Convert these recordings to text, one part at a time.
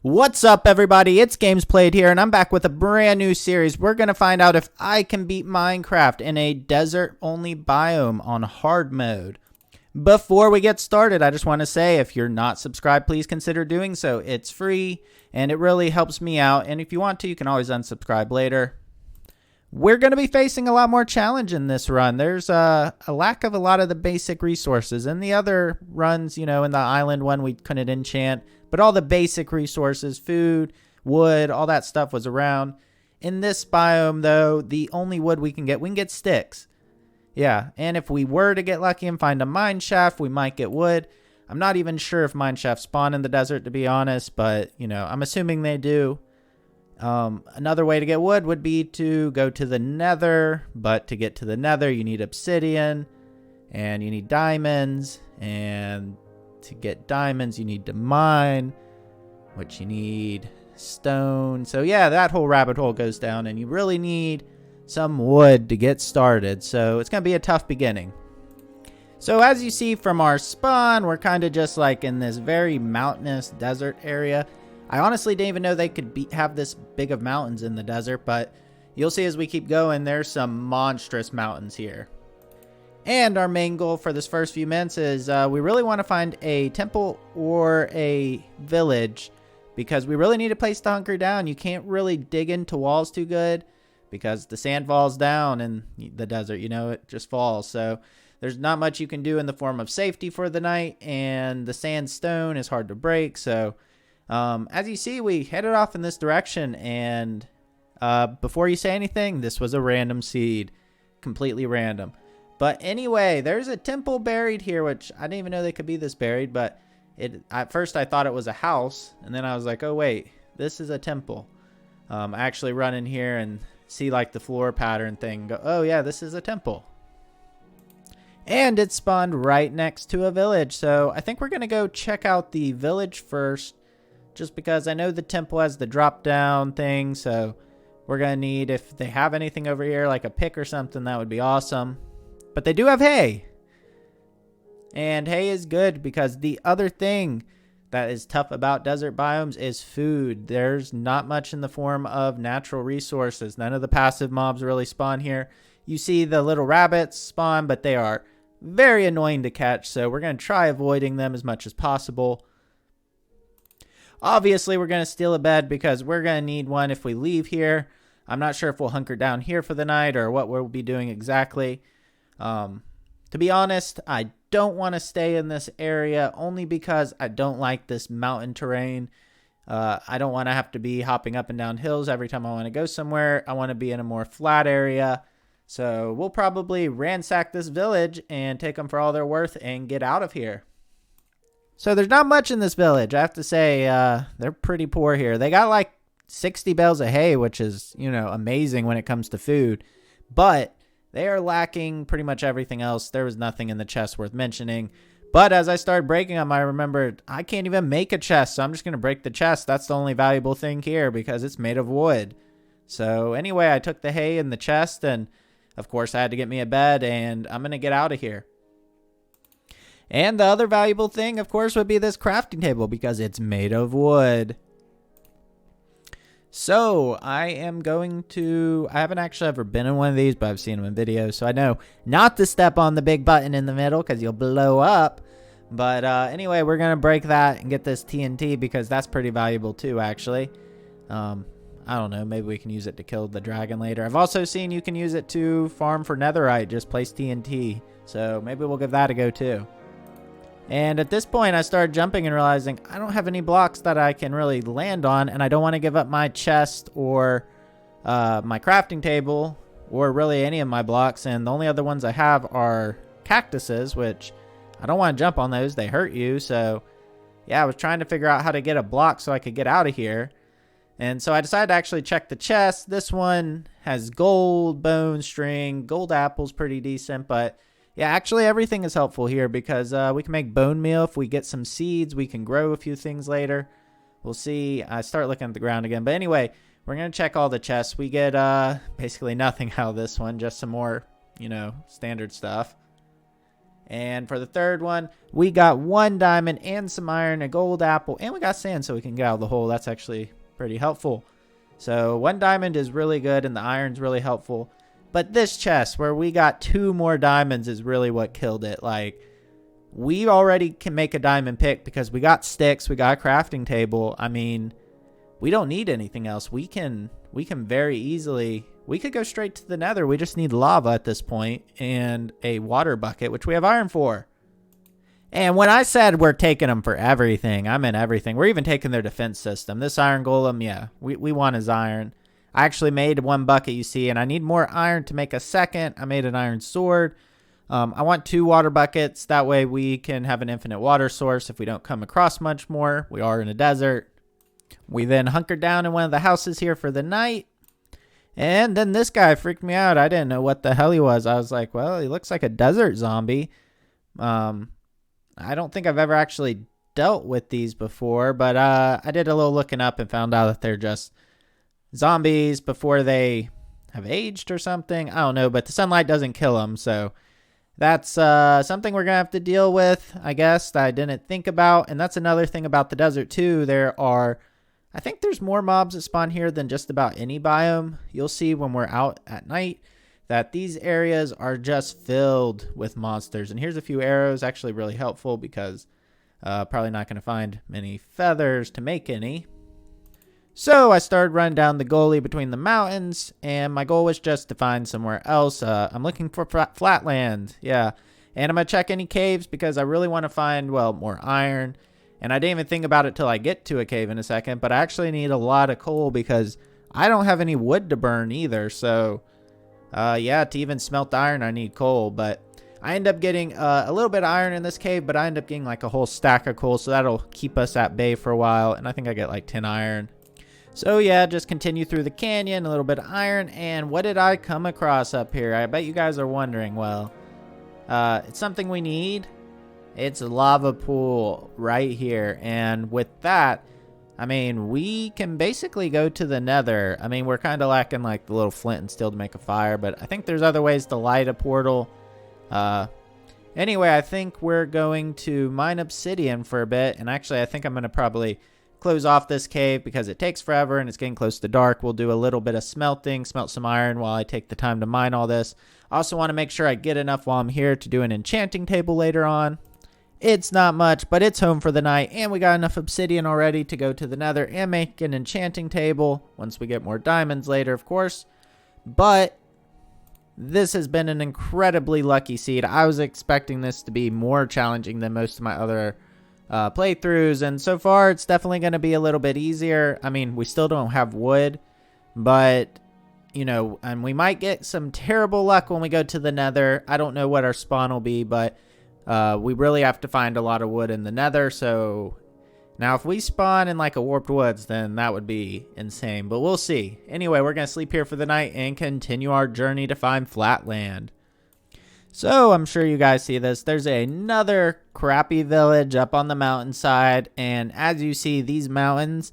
What's up, everybody? It's GamesPlayed here, and I'm back with a brand new series. We're going to find out if I can beat Minecraft in a desert-only biome on hard mode. Before we get started, I just want to say, if you're not subscribed, please consider doing so. It's free, and it really helps me out, and if you want to, you can always unsubscribe later. We're going to be facing a lot more challenge in this run. There's a lack of a lot of the basic resources. In the other runs, in the island one, we couldn't enchant. But all the basic resources, food, wood, all that stuff was around. In this biome, though, the only wood we can get sticks. Yeah, and if we were to get lucky and find a mine shaft, we might get wood. I'm not even sure if mine shafts spawn in the desert, to be honest, but, I'm assuming they do. Another way to get wood would be to go to the nether, but to get to the nether, you need obsidian, and you need diamonds, and to get diamonds, you need to mine, which you need stone. So yeah, that whole rabbit hole goes down, and you really need some wood to get started. So it's going to be a tough beginning. So as you see from our spawn, we're kind of just like in this very mountainous desert area. I honestly didn't even know they could have this big of mountains in the desert, but you'll see as we keep going, there's some monstrous mountains here. And our main goal for this first few minutes is we really want to find a temple or a village, because we really need a place to hunker down. You can't really dig into walls too good because the sand falls down in the desert, it just falls. So there's not much you can do in the form of safety for the night, and the sandstone is hard to break. So as you see, we headed off in this direction, and before you say anything, this was a random seed, completely random. But anyway, there's a temple buried here, which I didn't even know they could be this buried, but at first I thought it was a house, and then I was like, oh wait, this is a temple. I actually run in here and see like the floor pattern thing, go, oh yeah, this is a temple. And it spawned right next to a village, so I think we're going to go check out the village first, just because I know the temple has the drop down thing, so we're going to need, if they have anything over here, like a pick or something, that would be awesome. But they do have hay. And hay is good, because the other thing that is tough about desert biomes is food. There's not much in the form of natural resources. None of the passive mobs really spawn here. You see the little rabbits spawn, but they are very annoying to catch, so we're going to try avoiding them as much as possible. Obviously, we're going to steal a bed, because we're going to need one if we leave here. I'm not sure if we'll hunker down here for the night or what we'll be doing exactly. To be honest, I don't want to stay in this area, only because I don't like this mountain terrain. I don't want to have to be hopping up and down hills every time I want to go somewhere. I want to be in a more flat area. So we'll probably ransack this village and take them for all they're worth and get out of here. So there's not much in this village. I have to say, they're pretty poor here. They got like 60 bales of hay, which is, amazing when it comes to food. But they are lacking pretty much everything else. There was nothing in the chest worth mentioning. But as I started breaking them, I remembered I can't even make a chest, so I'm just going to break the chest. That's the only valuable thing here, because it's made of wood. So anyway, I took the hay in the chest, and of course I had to get me a bed, and I'm going to get out of here. And the other valuable thing, of course, would be this crafting table, because it's made of wood. So I haven't actually ever been in one of these, but I've seen them in videos, so I know not to step on the big button in the middle, because you'll blow up. But anyway, we're going to break that and get this TNT, because that's pretty valuable too, actually. I don't know, maybe we can use it to kill the dragon later. I've also seen you can use it to farm for netherite, just place TNT. So maybe we'll give that a go too. And at this point, I started jumping and realizing I don't have any blocks that I can really land on, and I don't want to give up my chest or my crafting table or really any of my blocks. And the only other ones I have are cactuses, which I don't want to jump on those. They hurt you. So yeah, I was trying to figure out how to get a block so I could get out of here. And so I decided to actually check the chest. This one has gold, bone, string, gold apples, pretty decent, but yeah, actually everything is helpful here, because we can make bone meal. If we get some seeds, we can grow a few things later. We'll see. I start looking at the ground again. But anyway, we're going to check all the chests. We get basically nothing out of this one, just some more, standard stuff. And for the third one, we got 1 diamond and some iron, a gold apple, and we got sand so we can get out of the hole. That's actually pretty helpful. So 1 diamond is really good, and the iron's really helpful. But this chest where we got 2 more diamonds is really what killed it. Like, we already can make a diamond pick because we got sticks, we got a crafting table. I mean, we don't need anything else. We can very easily, we could go straight to the nether. We just need lava at this point and a water bucket, which we have iron for. And when I said we're taking them for everything, I meant everything. We're even taking their defense system. This iron golem, yeah, we want his iron. I actually made 1 bucket, you see, and I need more iron to make a second. I made an iron sword. I want 2 water buckets. That way we can have an infinite water source if we don't come across much more. We are in a desert. We then hunkered down in one of the houses here for the night. And then this guy freaked me out. I didn't know what the hell he was. I was like, well, he looks like a desert zombie. I don't think I've ever actually dealt with these before, but I did a little looking up and found out that they're just zombies before they have aged or something. I don't know, but the sunlight doesn't kill them, so that's something we're going to have to deal with, I guess, that I didn't think about. And that's another thing about the desert, too. I think there's more mobs that spawn here than just about any biome. You'll see when we're out at night that these areas are just filled with monsters. And here's a few arrows, actually really helpful because probably not going to find many feathers to make any. So I started running down the gully between the mountains, and my goal was just to find somewhere else. I'm looking for flatland, yeah. And I'm going to check any caves because I really want to find, well, more iron. And I didn't even think about it till I get to a cave in a second, but I actually need a lot of coal because I don't have any wood to burn either. So, yeah, to even smelt iron, I need coal. But I end up getting a little bit of iron in this cave, but I end up getting like a whole stack of coal, so that'll keep us at bay for a while. And I think I get like 10 iron. So yeah, just continue through the canyon, a little bit of iron, and what did I come across up here? I bet you guys are wondering. Well, it's something we need. It's a lava pool right here, and with that, I mean, we can basically go to the nether. I mean, we're kind of lacking like the little flint and steel to make a fire, but I think there's other ways to light a portal. Anyway, I think we're going to mine obsidian for a bit, and actually I think I'm going to probably close off this cave because it takes forever and it's getting close to dark. We'll do a little bit of smelting, smelt some iron while I take the time to mine all this. I also want to make sure I get enough while I'm here to do an enchanting table later on. It's not much, but it's home for the night, and we got enough obsidian already to go to the nether and make an enchanting table once we get more diamonds later, of course. But this has been an incredibly lucky seed. I was expecting this to be more challenging than most of my other playthroughs, and so far it's definitely going to be a little bit easier. I mean, we still don't have wood, but you know, and we might get some terrible luck when we go to the nether. I don't know what our spawn will be, but we really have to find a lot of wood in the nether. So now if we spawn in like a warped woods, then that would be insane, but we'll see. Anyway, we're going to sleep here for the night and continue our journey to find flatland. So I'm sure you guys see this. There's another crappy village up on the mountainside. And as you see, these mountains,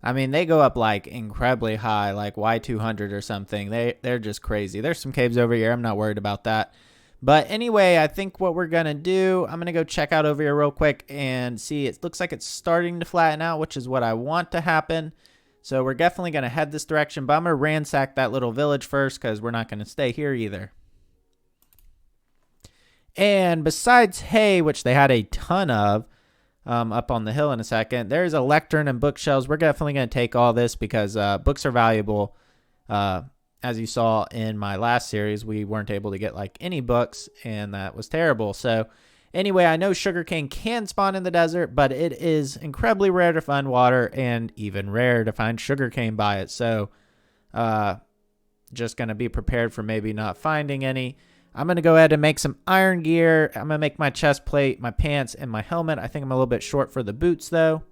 I mean, they go up like incredibly high, like Y200 or something. They're just crazy. There's some caves over here. I'm not worried about that. But anyway, I think what we're going to do, I'm going to go check out over here real quick and see. It looks like it's starting to flatten out, which is what I want to happen. So we're definitely going to head this direction. But I'm going to ransack that little village first because we're not going to stay here either. And besides hay, which they had a ton of up on the hill in a second, there's a lectern and bookshelves. We're definitely going to take all this because books are valuable. As you saw in my last series, we weren't able to get like any books, and that was terrible. So anyway, I know sugarcane can spawn in the desert, but it is incredibly rare to find water and even rarer to find sugarcane by it. So just going to be prepared for maybe not finding any. I'm going to go ahead and make some iron gear. I'm going to make my chest plate, my pants, and my helmet. I think I'm a little bit short for the boots, though.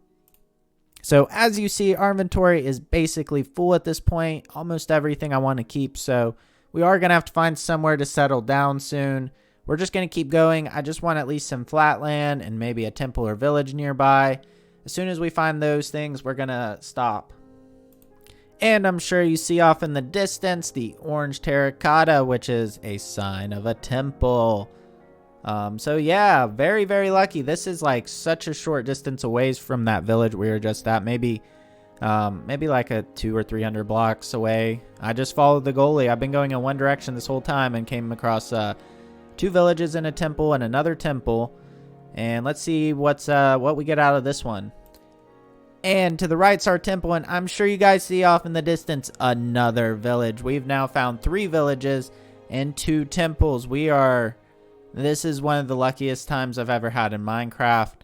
So as you see, our inventory is basically full at this point. Almost everything I want to keep. So we are going to have to find somewhere to settle down soon. We're just going to keep going. I just want at least some flat land and maybe a temple or village nearby. As soon as we find those things, we're going to stop. And I'm sure you see off in the distance the orange terracotta, which is a sign of a temple. So yeah, very, very lucky. This is like such a short distance away from that village we were just at. Maybe like a 200 or 300 blocks away. I just followed the goalie. I've been going in one direction this whole time and came across 2 villages and a temple and another temple. And let's see what we get out of this one. And to the right's our temple, and I'm sure you guys see off in the distance another village. We've now found 3 villages and 2 temples. This is one of the luckiest times I've ever had in Minecraft.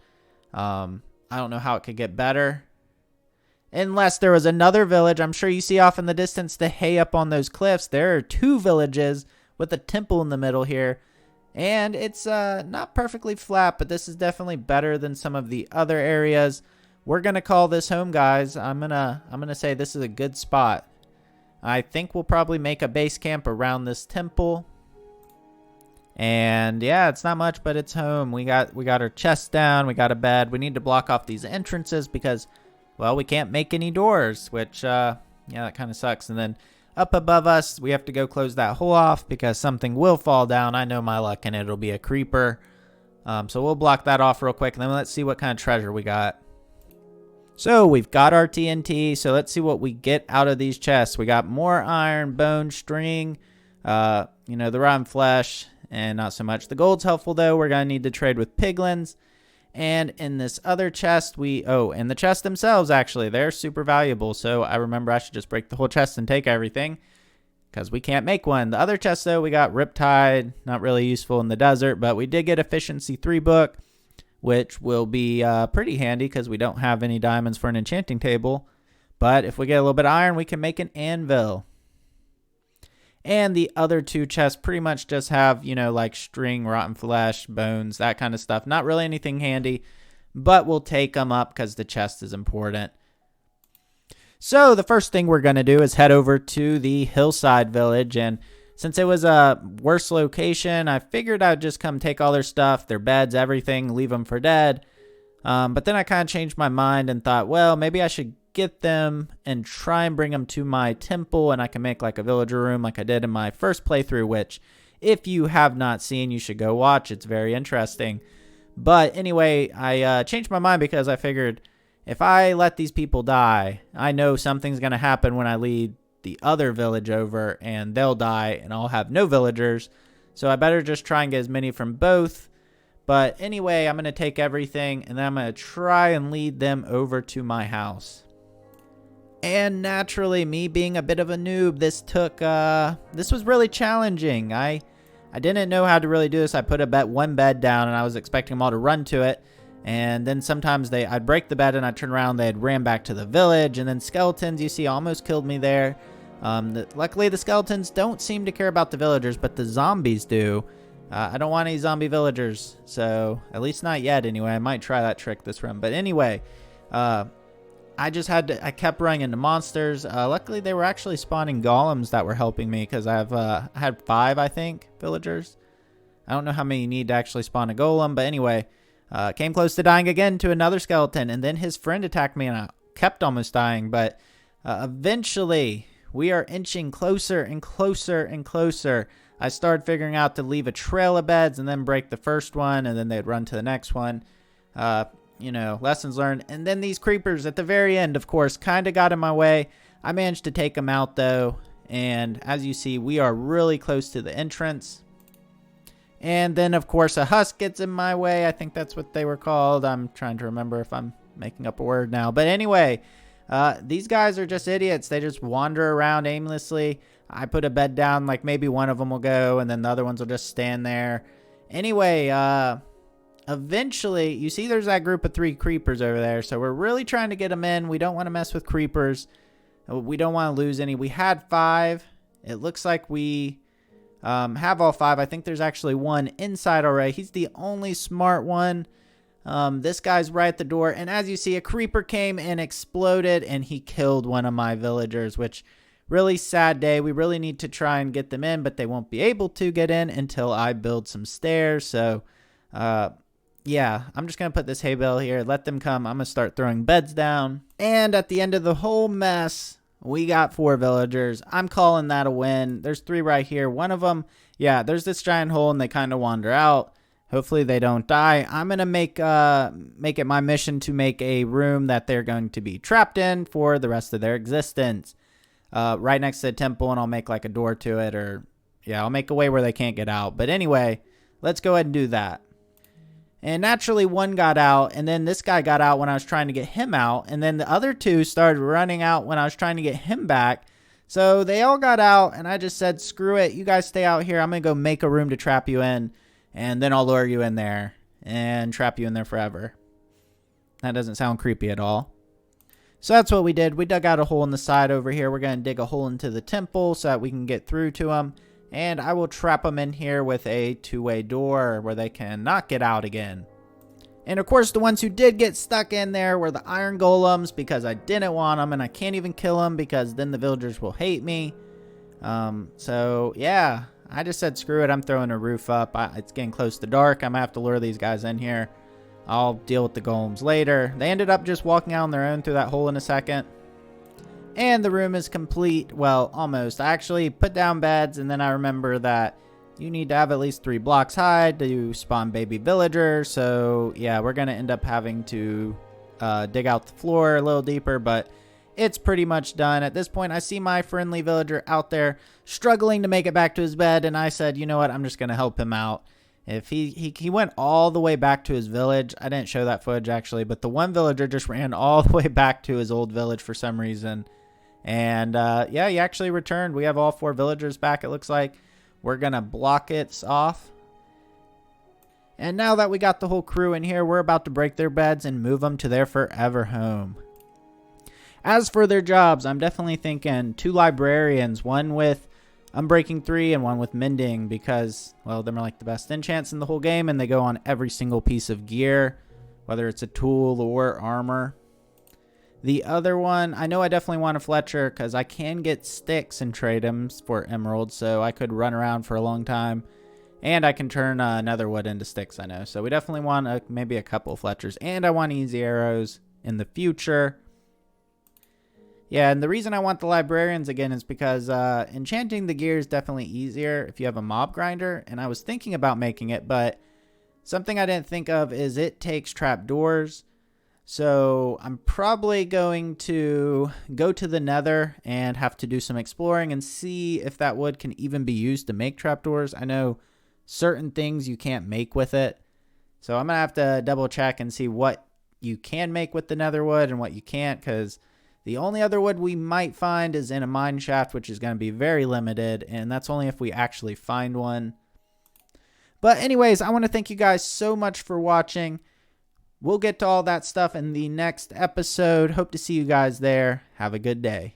I don't know how it could get better. Unless there was another village. I'm sure you see off in the distance the hay up on those cliffs. There are 2 villages with a temple in the middle here. And it's not perfectly flat, but this is definitely better than some of the other areas. We're going to call this home, guys. I'm going to say this is a good spot. I think we'll probably make a base camp around this temple. And yeah, it's not much, but it's home. We got our chest down. We got a bed. We need to block off these entrances because, well, we can't make any doors, which, yeah, that kind of sucks. And then up above us, we have to go close that hole off because something will fall down. I know my luck, and it'll be a creeper. So we'll block that off real quick, and then let's see what kind of treasure we got. So we've got our TNT, so let's see what we get out of these chests. We got more iron, bone, string, the rotten flesh, and not so much. The gold's helpful, though. We're going to need to trade with piglins. And in this other chest, and the chests themselves, actually, they're super valuable. So I remember I should just break the whole chest and take everything because we can't make one. The other chest, though, we got Riptide, not really useful in the desert, but we did get Efficiency 3 book, which will be pretty handy because we don't have any diamonds for an enchanting table. But if we get a little bit of iron, we can make an anvil. And the other 2 chests pretty much just have, like string, rotten flesh, bones, that kind of stuff. Not really anything handy, but we'll take them up because the chest is important. So the first thing we're going to do is head over to the hillside village. And since it was a worse location, I figured I'd just come take all their stuff, their beds, everything, leave them for dead. But then I kind of changed my mind and thought, well, maybe I should get them and try and bring them to my temple, and I can make like a villager room like I did in my first playthrough, which if you have not seen, you should go watch. It's very interesting. But anyway, I changed my mind because I figured if I let these people die, I know something's going to happen when I lead the other village over, and they'll die, and I'll have no villagers. So I better just try and get as many from both. But anyway, I'm going to take everything, and then I'm going to try and lead them over to my house. And naturally, me being a bit of a noob, this was really challenging. I didn't know how to really do this. I put one bed down, and I was expecting them all to run to it. And then sometimes I'd break the bed, and I'd turn around, they'd ran back to the village. And then skeletons, you see, almost killed me there. Luckily, the skeletons don't seem to care about the villagers, but the zombies do. I don't want any zombie villagers, so at least not yet anyway. I might try that trick this run. But anyway, I kept running into monsters. Luckily, they were actually spawning golems that were helping me because I had 5, I think, villagers. I don't know how many you need to actually spawn a golem, but anyway, came close to dying again to another skeleton, and then his friend attacked me, and I kept almost dying, but eventually, we are inching closer and closer and closer. I started figuring out to leave a trail of beds and then break the first one, and then they'd run to the next one. Lessons learned. And then these creepers at the very end, of course, kind of got in my way. I managed to take them out, though. And as you see, we are really close to the entrance. And then, of course, a husk gets in my way. I think that's what they were called. I'm trying to remember if I'm making up a word now. But anyway, these guys are just idiots. They just wander around aimlessly. I put a bed down, like maybe one of them will go, and then the other ones will just stand there. Anyway, eventually, you see there's that group of 3 creepers over there. So we're really trying to get them in. We don't want to mess with creepers. We don't want to lose any. We had 5. It looks like we have all 5. I think there's actually one inside already. He's the only smart one. This guy's right at the door. And as you see, a creeper came and exploded, and he killed one of my villagers, which really sad day. We really need to try and get them in, but they won't be able to get in until I build some stairs. So, yeah, I'm just going to put this hay bale here. Let them come. I'm going to start throwing beds down. And at the end of the whole mess, we got 4 villagers. I'm calling that a win. There's 3 right here. One of them, yeah, there's this giant hole, and they kind of wander out. Hopefully they don't die. I'm going to make it my mission to make a room that they're going to be trapped in for the rest of their existence. Right next to the temple, and I'll make like a door to it, or yeah, I'll make a way where they can't get out. But anyway, let's go ahead and do that. And naturally one got out, and then this guy got out when I was trying to get him out, and then the other two started running out when I was trying to get him back. So they all got out, and I just said, screw it, you guys stay out here. I'm going to go make a room to trap you in, and then I'll lure you in there and trap you in there forever. That doesn't sound creepy at all. So that's what we did. We dug out a hole in the side over here. We're going to dig a hole into the temple so that we can get through to them. And I will trap them in here with a two-way door where they cannot get out again. And of course, the ones who did get stuck in there were the iron golems, because I didn't want them, and I can't even kill them because then the villagers will hate me. So yeah, I just said screw it. I'm throwing a roof up. It's getting close to dark. I'm going to have to lure these guys in here. I'll deal with the golems later. They ended up just walking out on their own through that hole in a second. And the room is complete. Well, almost. I actually put down beds, and then I remember that you need to have at least 3 blocks high to spawn baby villagers. So yeah, we're going to end up having to dig out the floor a little deeper, but it's pretty much done. At this point, I see my friendly villager out there struggling to make it back to his bed, and I said, you know what, I'm just going to help him out. If he went all the way back to his village. I didn't show that footage actually, but the one villager just ran all the way back to his old village for some reason. And yeah, he actually returned. We have all 4 villagers back, it looks like. We're going to block it off. And now that we got the whole crew in here, we're about to break their beds and move them to their forever home. As for their jobs, I'm definitely thinking 2 librarians, one with Unbreaking 3 and one with Mending, because, well, them are like the best enchants in the whole game, and they go on every single piece of gear, whether it's a tool or armor. The other one, I know I definitely want a Fletcher, because I can get sticks and trade them for emeralds, so I could run around for a long time. And I can turn netherwood into sticks, I know. So we definitely want maybe a couple Fletchers. And I want easy arrows in the future. Yeah, and the reason I want the librarians again is because enchanting the gear is definitely easier if you have a mob grinder. And I was thinking about making it, but something I didn't think of is it takes trapdoors. So I'm probably going to go to the nether and have to do some exploring and see if that wood can even be used to make trapdoors. I know certain things you can't make with it. So I'm going to have to double check and see what you can make with the nether wood and what you can't, because the only other wood we might find is in a mine shaft, which is going to be very limited, and that's only if we actually find one. But anyways, I want to thank you guys so much for watching. We'll get to all that stuff in the next episode. Hope to see you guys there. Have a good day.